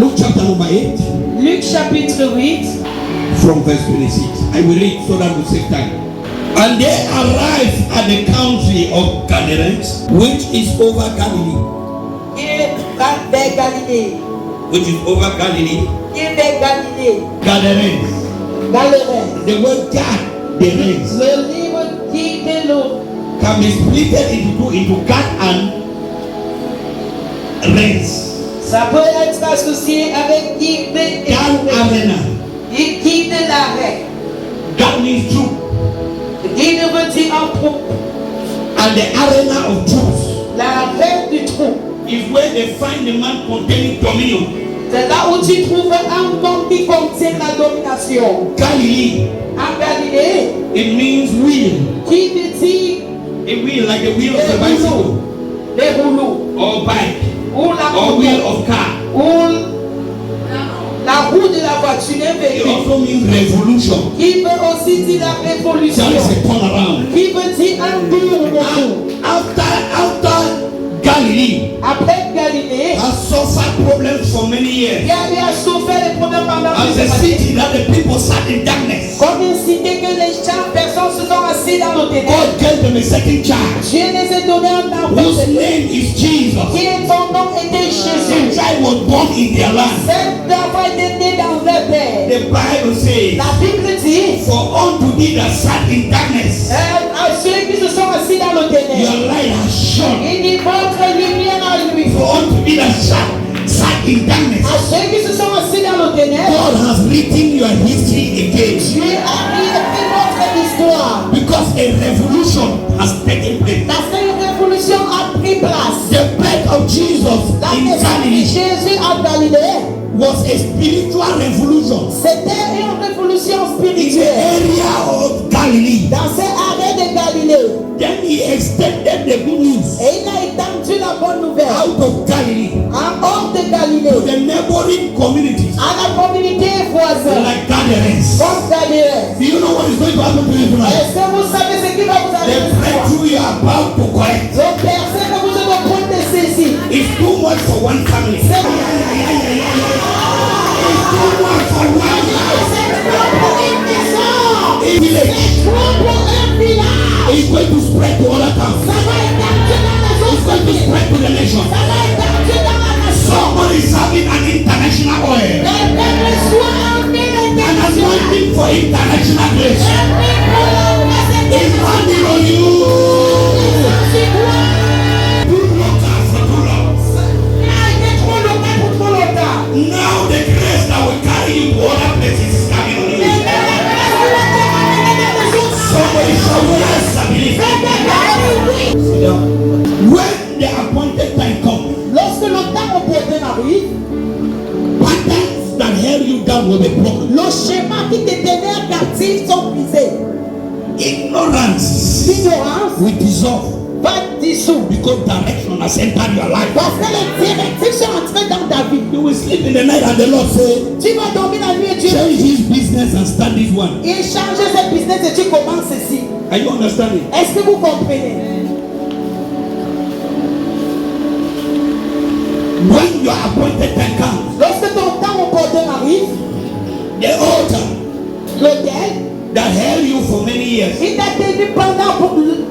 Luke chapter number 8. Luc chapitre 8. From verse 26. I will read so that we save time. And they arrived at the country of Gadarenes, which is over Galilee. Vers Galilée. Which is over Galilee. Vers Galilée. Gadarenes. Gadarenes. The word Gadarenes. Le livre dit de l'eau. Can be splitted into Gad and Rens. Ça peut être associé avec guide et Gad arena. guide de l'arrêt. Gad means truth. Guide veut dire un trou. And the arena of truth L'arrêt du trou. is where they find the man containing dominion. C'est là où tu trouves un homme qui contient la domination. Galilee. En Galilée, It means wheel. qui veut dire A wheel like the wheel of the bicycle les rouleaux, or bike ou la or roue, wheel of car. ou la roue de la voiture, un It véhicule. also means revolution. Qui veut aussi dire la révolution. That is a turnaround. Qui veut dire un tour. After Galilee Après Galilée, has suffered problems for many years. Galilée a souffert des problèmes pendant As a plusieurs années. city that the people sat in darkness, Comme une cité que les gens, personnes se sont assis dans nos ténèbres. God gave them a second charge, Dieu les a donné un whose enfant. name is Jesus. Qui est son nom était The Jésus. child was born in their land. Cet enfant était né dans leur terre. The Bible says, La Bible dit, for unto thee that sat in darkness, à ceux qui se sont assis dans nos ténèbres, your light has shone. il dit votre lumière à lui. For unto thee that sat in darkness, À ceux qui se sont assis dans nos ténèbres, God has written your history again. Dieu a écrit votre histoire. Because a revolution has taken place. Parce qu'une révolution a pris place. The birth of Jesus La in naissance de Galilee Jésus en Galilée, was a spiritual revolution c'était une révolution in the spirituelle. area of Galilee. Dans ces arrêts de Galilée, Then he extended the good news et il a étendu la bonne nouvelle out of Galilee en hors de to Galilée, the neighboring communities à la communauté voisine, like Gadarenes. comme Galilée. Do you know what is going to happen to you tonight? Est-ce que vous savez ce qui va vous The arriver? breakthrough you are about to collect Le percée que vous êtes au point de saisir, is too much for one family. c'est Too much for one house. trop pour une maison, A village. c'est trop pour un village. It's going to spread to other towns. Ça va étendre dans les It's autres going to villes. spread to the nation. Ça va étendre dans la nation. Somebody is having an international oil. Quelqu'un reçoit un mille An international. anointing for international grace. Un mille pour la grâce It's landing on you. internationale. Too local for too long. Il a été trop longtemps pour trop longtemps. Now the grace that will carry you to other places is coming on you. Somebody shout yes, I believe. Sit down. When the appointed time comes, Lorsque le temps opportun arrive, patterns that held you down will be broken. le schéma qui te tenait captif sont brisés. Ignorance L'ignorance will dissolve va dissoudre. because direction has entered your life. Parce que les directives sont entrées dans ta vie. You will sleep in the night and the Lord say, Tu vas dormir la nuit et Dieu change his business and start this one. il change ce business et tu commences ceci. Are you understanding? Est-ce que vous comprenez? When your appointed time comes, Lorsque ton temps opportun arrive, the altar l'autel that held you for many years qui t'a tenu pendant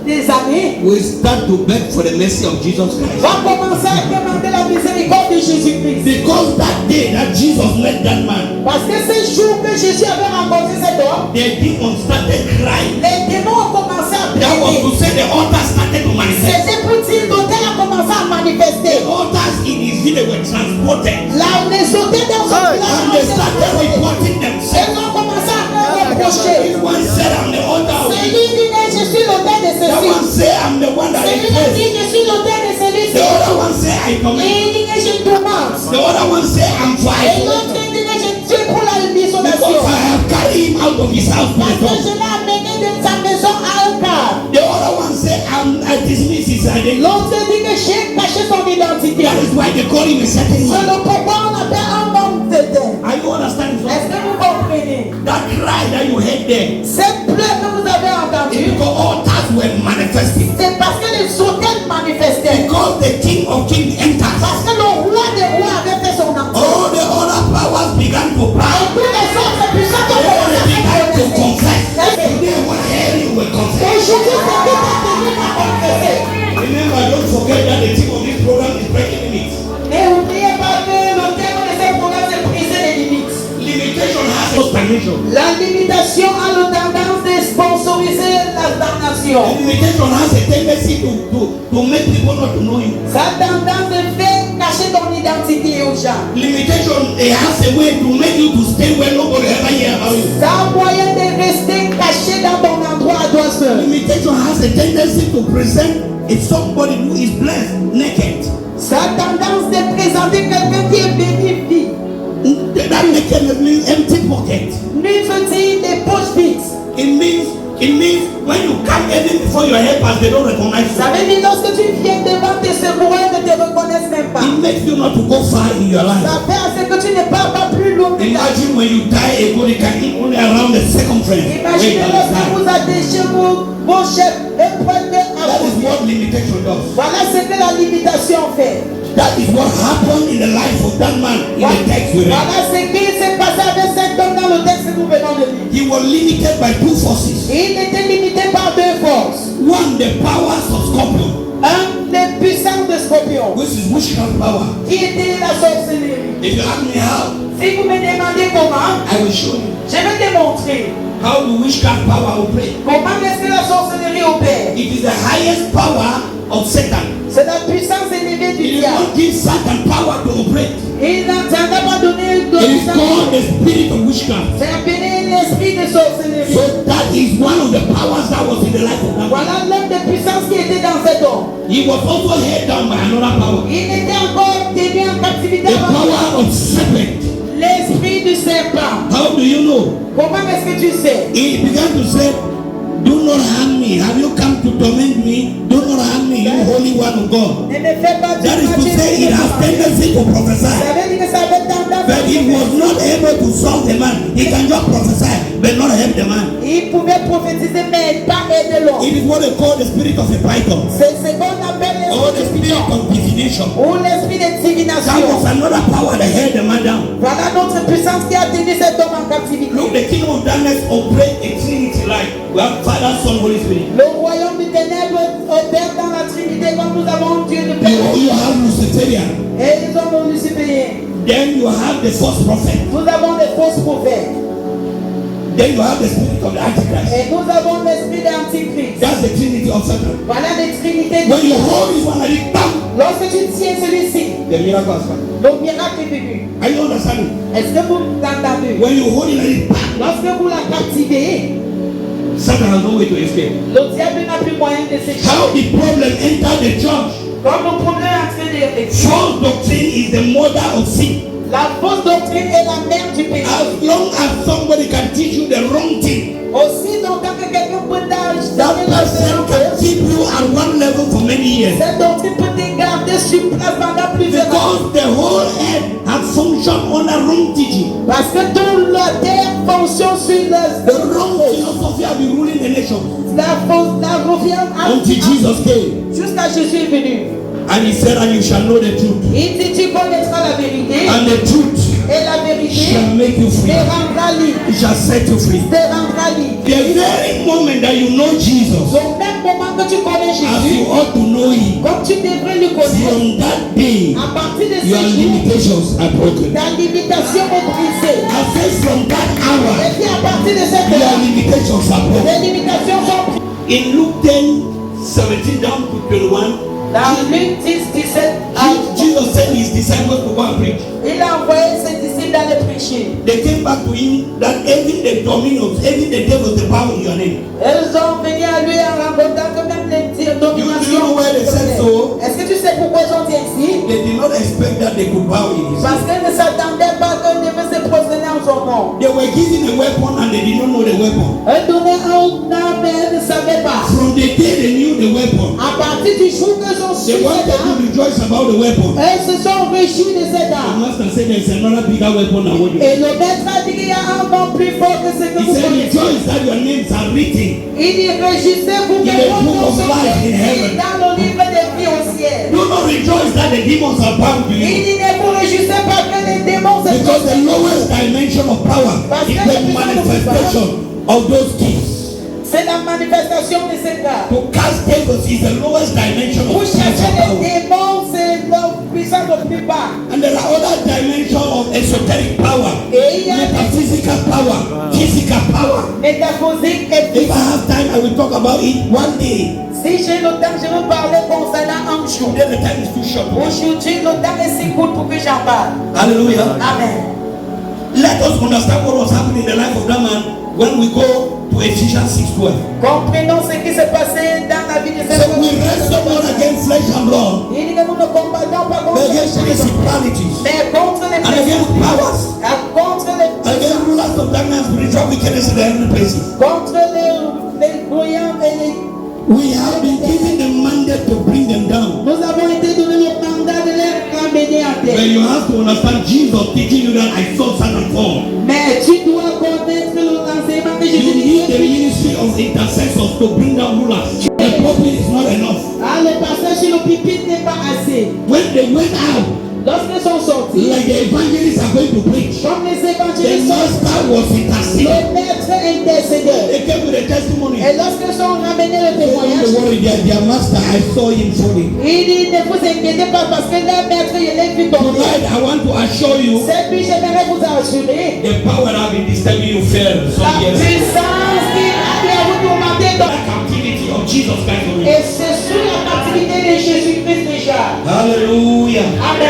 des années will start to beg for the mercy of Jesus Christ. va commencer à demander la miséricorde de Jésus-Christ. Because that day that Jesus met that man, Parce que ce jour que Jésus avait rencontré cet homme, the demons started crying. les démons ont commencé à That was pleurer. to say the altar started to manifest. C'était pour dire l'autel a commencé à manifester. The altars in his village were transported. Là, les hôtels dans son village And ont they été started transportés. reporting Ils themselves. ont commencé à me reprocher. This one said, I'm the altar of Celui this. dit, je suis l'autel de That one ceci. said, I'm the one that is Celui-là this. dit, je suis l'autel de The celui-ci. other one said, I Et commit. il dit que je tourmente. The other one said, I'm Et fighting. l'autre dit que je tue pour la Because isolation. I have carried him out of his house to the Parce que door. je l'ai amené de sa maison à un cadre. The other one said, I dismiss his identity. L'autre dit que j'ai caché son identité. That is why they call him a certain C'est man. le pourquoi on appelle un homme de terre. Are you understanding? Est-ce que vous comprenez? That cry that you heard there, Cette plaie que vous avez it's entendue, because altars were manifesting. c'est parce que les hôtels manifestaient. Because the King of Kings entered. Parce que le roi des rois avait fait son entrée. All the damnation. La limitation a la tendance de sponsoriser la damnation. The limitation has a tendency to make people not to know you. Ça a tendance de faire cacher ton identité aux gens. Limitation, it has a way to make you to stay where nobody ever hear about you. Ça a un moyen de rester caché dans ton endroit à toi seul. Limitation has a tendency to present if somebody who is blessed naked. Ça a tendance de présenter quelqu'un qui est bénéfique. That naked means empty pocket. Lui veut dire des poches vides. It means when you come even before your helpers, they don't recognize you. Ça veut dire lorsque tu viens devant tes secoureurs, ils ne te reconnaissent même pas. It makes you not to go far in your life. Ça fait à ce que tu ne pars pas plus loin que ta vie. Imagine when you die a good, you can eat only around the circumference. Imaginez lorsque vous attachez vos chefs et prenez à That is vous. what limitation does. Voilà ce que la limitation fait. That is what happened in the life of that man in the text we read. Voilà ce qui s'est passé avec cet homme dans le texte que nous venons de lire. He was limited by two forces. Il était limité par deux forces. One, the powers of Scorpion, Un, les puissances de Scorpion, which is witchcraft power. qui était la sorcellerie. If you ask me how, Si vous me demandez comment, I will show you. je vais te montrer How do witchcraft power operate? comment est-ce que la sorcellerie opère. It is the highest power of Satan. C'est la puissance élevée du It did diable. not give Satan power to operate. Il n'a pas donné de It is puissance. called the spirit of witchcraft. C'est appelé l'esprit de sorcellerie. So that is one of the powers that was in the life of that man. Voilà l'homme de puissance qui était dans cet homme. He was also held down by another power. Il était encore tenu en captivité The par power of serpent. l'esprit du serpent. How do you know? Comment est-ce que tu sais? He began to say, do not harm me. Have you come to torment me? Do not harm me, you Holy One of God. Ne me fais pas du That is to say, it has tendency to prophesy. Ça veut dire que ça avait tendance But he was not able to solve the man. He can just prophesy, but not help the man. Il pouvait prophétiser, mais pas aider l'homme. It is what they call the spirit of a python. C'est ce qu'on appelle Or the l'esprit de spirit divination. of divination. Ou l'esprit de That was divination. another power that held the man down. Voilà notre puissance qui a tenu cet homme en captivité. Look, the kingdom of darkness operate a trinity like we have Father, Son, Holy Spirit. Le royaume du ténèbre opère dans la Trinité comme nous avons Dieu de Père. You have Luciferian. Et ils ont le Luciférien. Then you have the false prophet. Nous avons les fausses prophètes. Then you have the spirit of the Antichrist. Et nous avons l'esprit de l'Antichrist. That's the trinity of Satan. Voilà les trinités When de you Dieu. hold this one like this, bam, Lorsque tu tiens celui-ci, the miracle has come. le miracle est venu. Are you understanding? Est-ce que vous l'entendez? When you hold it like this, bam, Lorsque vous la captivez, Satan has no way to escape. le diable n'a plus moyen de s'échapper. How the problem entered the church? Comme le problème est en train de False doctrine is the mother of sin. la fausse doctrine est la mère du péché. As long as somebody can teach you the wrong thing, Aussi longtemps que quelqu'un peut that t'enseigner la person can keep you at one level for many years. cette doctrine peut te garder sur place pendant plusieurs années. Because the whole earth has functioned on a wrong teaching. Parce que toute la terre fonctionne sur The wrong philosophy have been ruling the nation la confiance until Jesus came. jusqu'à Jésus est venu. And he said, and you shall know the truth. Il dit tu connaîtras la vérité And the truth et la vérité shall make you free. te rendra libre. It shall set you free. Te rendra libre. The very moment that you know Jesus, Au même moment que tu connais as Jésus, you ought to know him, comme tu devrais le connaître, from that day, à partir de ce your jour, limitations are broken. ta limitation est brisée. I said from that hour, Et puis à partir de cette your heure, limitations are broken. les limitations sont brisées. In Luke 10, 17 down to 21, Dans Luc 10, 17, Jesus sent his disciples to go and preach. il a envoyé ses disciples d'aller prêcher. They came back to him that even the dominions, even the devils, the power in your name. Elles ont venu à lui en racontant que même les dominations. You know why they said so? Est-ce que tu sais pourquoi ils ont dit ainsi? They did not expect that they could bow in his Parce name. qu'elles ne s'attendaient pas qu'on devait se prosterner en son nom. They were given a weapon and they did not know the weapon. Elles donnaient un arme mais elles ne savaient pas. From the day they knew the weapon, À partir du jour qu'elles ont su they cette wanted to arme, rejoice about the weapon. elles se sont réjouies de cette The arme. master said there's another bigger weapon than what you Et have. le maître a dit qu'il y a un nom plus fort que ce que He vous said, connaissez. rejoice that your names are written. Il dit réjouissez-vous que In the vos book noms of sont life in écrits heaven. dans le livre des vies au ciel. Do not rejoice that the demons are bound to Il you. dit ne vous réjouissez pas que les démons se Because the lowest dimension of power is the manifestation of those gifts. C'est la manifestation de ces cas. To cast devils is the lowest dimension Pour of chercher spiritual power. les démons, c'est leur puissance au plus bas. And there are other dimensions of esoteric power, Et il y a metaphysical Physical power. Physical power. Métaphysique et If I physique. have time, I will talk about it one day. Si j'ai le temps, je vais parler concernant un jour. Then the time is too short. Aujourd'hui, le temps est si court pour que j'en parle. Hallelujah. Amen. Let us understand what was happening in the life of that man when we go to Ephesians 6:12. Comprenons ce qui s'est passé dans la vie de cet So homme. we wrestle not against flesh and blood, Il dit que nous ne combattons pas but contre against principalities, mais contre les and against powers, contre les against rulers of darkness, spiritual wickedness in the heavenly places. contre les croyants et les. We have been given the mandate to bring them down. Nous avons été donné le mandat de les ramener à But terre. you have to understand Jesus teaching you that I saw Satan fall. Mais tu dois connaître l'enseignement que You Jésus need the dit. ministry of intercessors to bring down rulers. The pulpit is not enough. Ah, le passage sur le pupitre n'est pas assez. When they went out, Lorsqu'ils sont sortis, like the evangelists are going to preach, comme les the évangélistes sont master was interceding. le maître intercédait. They came with a testimony. Et lorsqu'ils sont ramenés le They témoignage, don't worry, their master, I saw him falling. il dit ne vous inquiétez pas parce que leur maître, il est vu tomber. Tonight, I want to assure you, C'est puis j'aimerais vous assurer the power that have been disturbing you fell la some years ago. puissance qui a pu vous tourmenter dans. The captivity of Jesus Christ on you. Et c'est sous la captivité de Jésus-Christ déjà. Hallelujah. Amen.